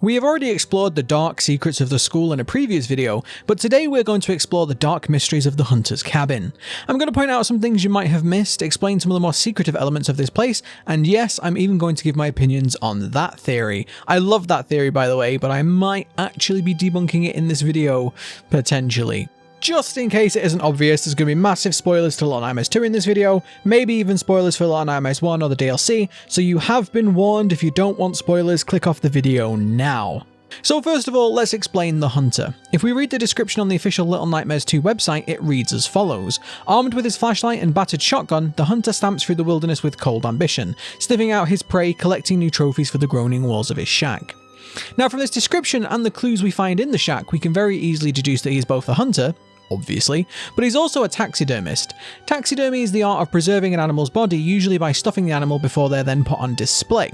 We have already explored the dark secrets of the school in a previous video, but today we're going to explore the dark mysteries of the Hunter's Cabin. I'm going to point out some things you might have missed, explain some of the more secretive elements of this place, and yes, I'm even going to give my opinions on that theory. I love that theory, by the way, but I might actually be debunking it in this video, potentially. Just in case it isn't obvious, there's going to be massive spoilers to Little Nightmares 2 in this video, maybe even spoilers for Little Nightmares 1 or the DLC, so you have been warned. If you don't want spoilers, click off the video now. So first of all, let's explain the Hunter. If we read the description on the official Little Nightmares 2 website, it reads as follows. Armed with his flashlight and battered shotgun, the Hunter stamps through the wilderness with cold ambition, sniffing out his prey, collecting new trophies for the groaning walls of his shack. Now from this description and the clues we find in the shack, we can very easily deduce that he is both a hunter, obviously, but he's also a taxidermist. Taxidermy is the art of preserving an animal's body, usually by stuffing the animal before they're then put on display.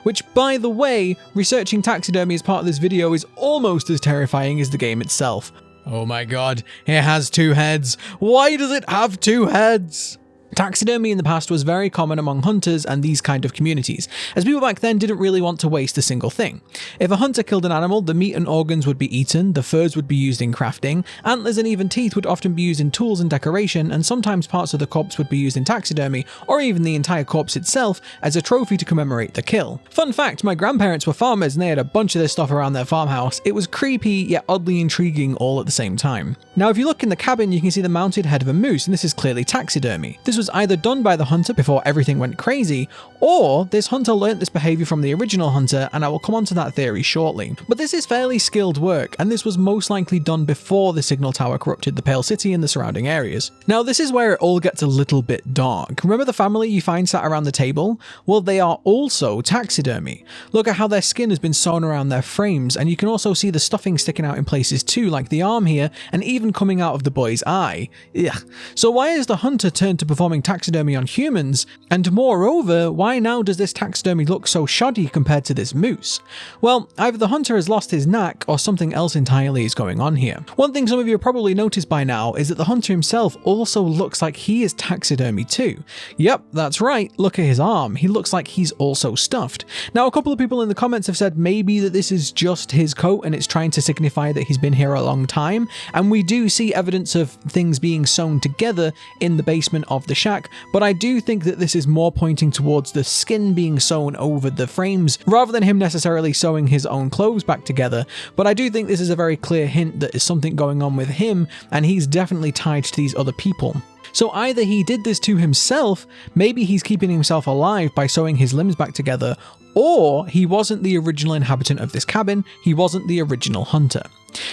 Which, by the way, researching taxidermy as part of this video is almost as terrifying as the game itself. Oh my god, it has two heads. Why does it have two heads? Taxidermy in the past was very common among hunters and these kind of communities, as people back then didn't really want to waste a single thing. If a hunter killed an animal, the meat and organs would be eaten, the furs would be used in crafting, antlers and even teeth would often be used in tools and decoration, and sometimes parts of the corpse would be used in taxidermy, or even the entire corpse itself, as a trophy to commemorate the kill. Fun fact, my grandparents were farmers and they had a bunch of this stuff around their farmhouse. It was creepy, yet oddly intriguing all at the same time. Now if you look in the cabin, you can see the mounted head of a moose, and this is clearly taxidermy. This was either done by the hunter before everything went crazy, or this hunter learnt this behaviour from the original hunter, and I will come on to that theory shortly. But this is fairly skilled work, and this was most likely done before the signal tower corrupted the Pale City and the surrounding areas. Now this is where it all gets a little bit dark. Remember the family you find sat around the table? Well, they are also taxidermy. Look at how their skin has been sewn around their frames, and you can also see the stuffing sticking out in places too, like the arm here, and even coming out of the boy's eye. Ugh. So why is the hunter turned to performing taxidermy on humans? And moreover, why now does this taxidermy look so shoddy compared to this moose? Well, either the hunter has lost his knack or something else entirely is going on here. One thing some of you have probably noticed by now is that the hunter himself also looks like he is taxidermy too. Yep, that's right, look at his arm, he looks like he's also stuffed. Now a couple of people in the comments have said maybe that this is just his coat and it's trying to signify that he's been here a long time, and we do see evidence of things being sewn together in the basement of the shack, but I do think that this is more pointing towards the skin being sewn over the frames rather than him necessarily sewing his own clothes back together. But I do think this is a very clear hint that there's something going on with him, and he's definitely tied to these other people. So either he did this to himself, maybe he's keeping himself alive by sewing his limbs back together, or he wasn't the original inhabitant of this cabin, he wasn't the original hunter.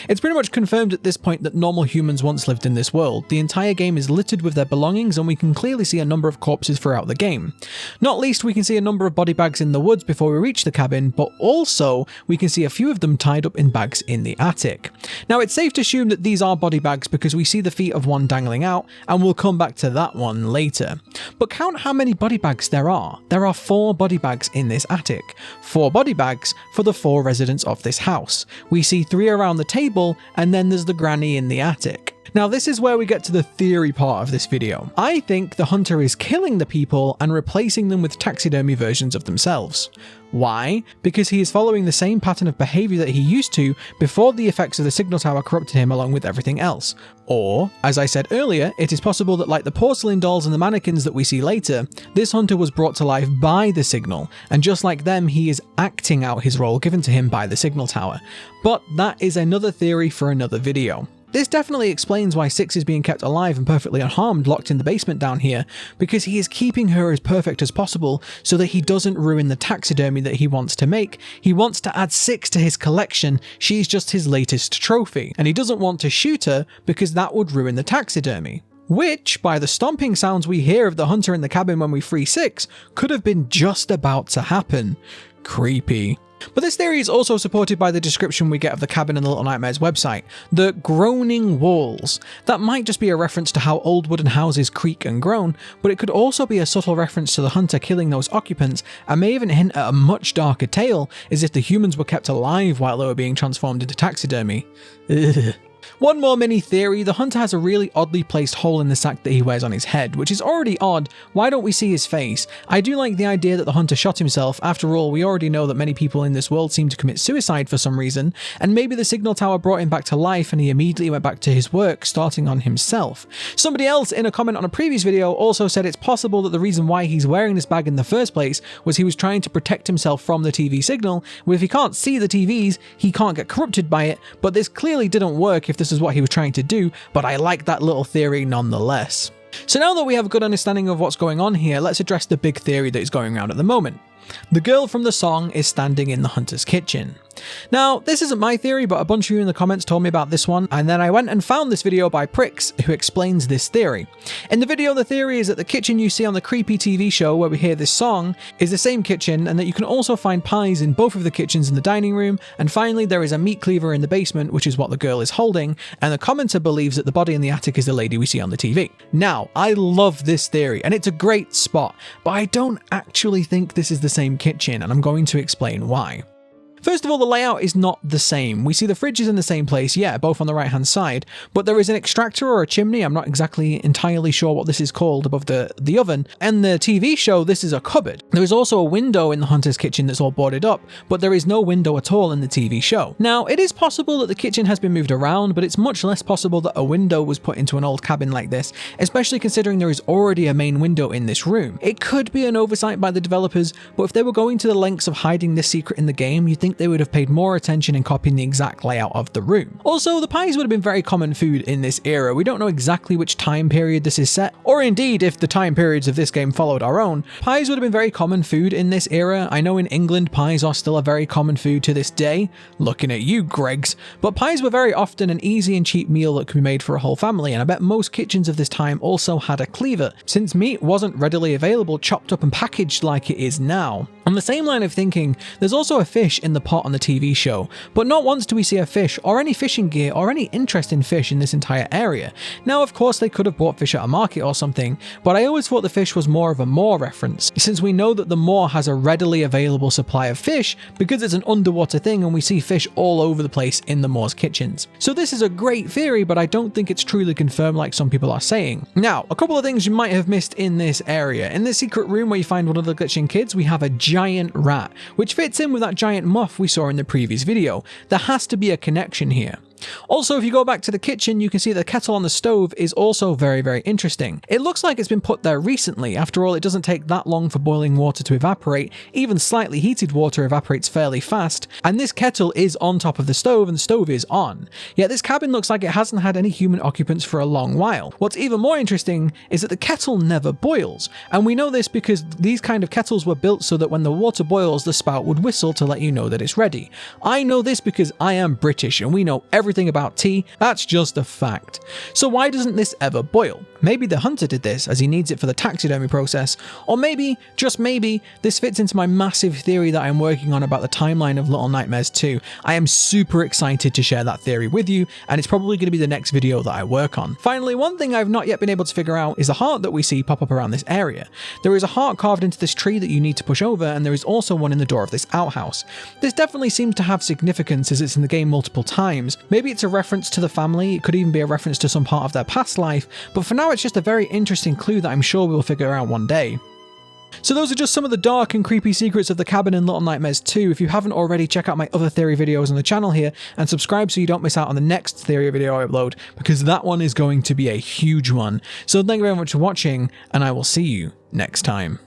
It's pretty much confirmed at this point that normal humans once lived in this world. The entire game is littered with their belongings, and we can clearly see a number of corpses throughout the game. Not least, we can see a number of body bags in the woods before we reach the cabin, but also we can see a few of them tied up in bags in the attic. Now it's safe to assume that these are body bags because we see the feet of one dangling out, and we'll come back to that one later. But count how many body bags there are. There are 4 body bags in this attic. 4 body bags for the 4 residents of this house. We see 3 around the table, and then there's the granny in the attic. Now this is where we get to the theory part of this video. I think the hunter is killing the people and replacing them with taxidermy versions of themselves. Why? Because he is following the same pattern of behaviour that he used to before the effects of the signal tower corrupted him along with everything else. Or, as I said earlier, it is possible that like the porcelain dolls and the mannequins that we see later, this hunter was brought to life by the signal, and just like them, he is acting out his role given to him by the signal tower. But that is another theory for another video. This definitely explains why Six is being kept alive and perfectly unharmed locked in the basement down here, because he is keeping her as perfect as possible so that he doesn't ruin the taxidermy that he wants to make. He wants to add Six to his collection, she's just his latest trophy, and he doesn't want to shoot her because that would ruin the taxidermy. Which, by the stomping sounds we hear of the hunter in the cabin when we free Six, could have been just about to happen. Creepy. But this theory is also supported by the description we get of the cabin in the Little Nightmares website. The groaning walls. That might just be a reference to how old wooden houses creak and groan, but it could also be a subtle reference to the hunter killing those occupants, and may even hint at a much darker tale, as if the humans were kept alive while they were being transformed into taxidermy. Ugh. One more mini theory, the hunter has a really oddly placed hole in the sack that he wears on his head, which is already odd. Why don't we see his face? I do like the idea that the hunter shot himself. After all, we already know that many people in this world seem to commit suicide for some reason, and maybe the signal tower brought him back to life and he immediately went back to his work, starting on himself. Somebody else in a comment on a previous video also said it's possible that the reason why he's wearing this bag in the first place was he was trying to protect himself from the TV signal. Well, if he can't see the TVs, he can't get corrupted by it, but this clearly didn't work if this is what he was trying to do, but I like that little theory nonetheless. So now that we have a good understanding of what's going on here, let's address the big theory that is going around at the moment. The girl from the song is standing in the hunter's kitchen. Now, this isn't my theory, but a bunch of you in the comments told me about this one, and then I went and found this video by Pricks, who explains this theory. In the video, the theory is that the kitchen you see on the creepy TV show where we hear this song is the same kitchen, and that you can also find pies in both of the kitchens in the dining room, and finally there is a meat cleaver in the basement, which is what the girl is holding, and the commenter believes that the body in the attic is the lady we see on the TV. Now, I love this theory, and it's a great spot, but I don't actually think this is the same kitchen, and I'm going to explain why. First of all, the layout is not the same. We see the fridges in the same place, yeah, both on the right hand side, but there is an extractor or a chimney, I'm not exactly entirely sure what this is called, above the oven, and the TV show, this is a cupboard. There is also a window in the hunter's kitchen that's all boarded up, but there is no window at all in the TV show. Now, it is possible that the kitchen has been moved around, but it's much less possible that a window was put into an old cabin like this, especially considering there is already a main window in this room. It could be an oversight by the developers, but if they were going to the lengths of hiding this secret in the game, you'd think they would have paid more attention in copying the exact layout of the room. Also, the pies would have been very common food in this era. We don't know exactly which time period this is set, or indeed if the time periods of this game followed our own. Pies would have been very common food in this era. I know in England pies are still a very common food to this day. Looking at you, Gregs. But pies were very often an easy and cheap meal that could be made for a whole family, and I bet most kitchens of this time also had a cleaver, since meat wasn't readily available chopped up and packaged like it is now. On the same line of thinking, there's also a fish in the pot on the TV show, but not once do we see a fish or any fishing gear or any interest in fish in this entire area. Now, of course, they could have bought fish at a market or something, but I always thought the fish was more of a moor reference, since we know that the moor has a readily available supply of fish because it's an underwater thing and we see fish all over the place in the moor's kitchens. So this is a great theory, but I don't think it's truly confirmed like some people are saying. Now, a couple of things you might have missed in this area. In this secret room where you find one of the glitching kids, we have a giant rat, which fits in with that giant moth we saw in the previous video. There has to be a connection here. Also, if you go back to the kitchen, you can see the kettle on the stove is also very, very interesting. It looks like it's been put there recently. After all, it doesn't take that long for boiling water to evaporate. Even slightly heated water evaporates fairly fast. And this kettle is on top of the stove and the stove is on. Yet this cabin looks like it hasn't had any human occupants for a long while. What's even more interesting is that the kettle never boils. And we know this because these kind of kettles were built so that when the water boils, the spout would whistle to let you know that it's ready. I know this because I am British and we know everything about tea. That's just a fact. So why doesn't this ever boil? Maybe the hunter did this as he needs it for the taxidermy process, or maybe, just maybe, this fits into my massive theory that I'm working on about the timeline of Little Nightmares 2. I am super excited to share that theory with you, and it's probably going to be the next video that I work on. Finally, one thing I've not yet been able to figure out is the heart that we see pop up around this area. There is a heart carved into this tree that you need to push over, and there is also one in the door of this outhouse. This definitely seems to have significance as it's in the game multiple times. Maybe it's a reference to the family, it could even be a reference to some part of their past life, but for now it's just a very interesting clue that I'm sure we'll figure out one day. So those are just some of the dark and creepy secrets of the cabin in Little Nightmares 2. If you haven't already, check out my other theory videos on the channel here and subscribe so you don't miss out on the next theory video I upload, because that one is going to be a huge one. So thank you very much for watching, and I will see you next time.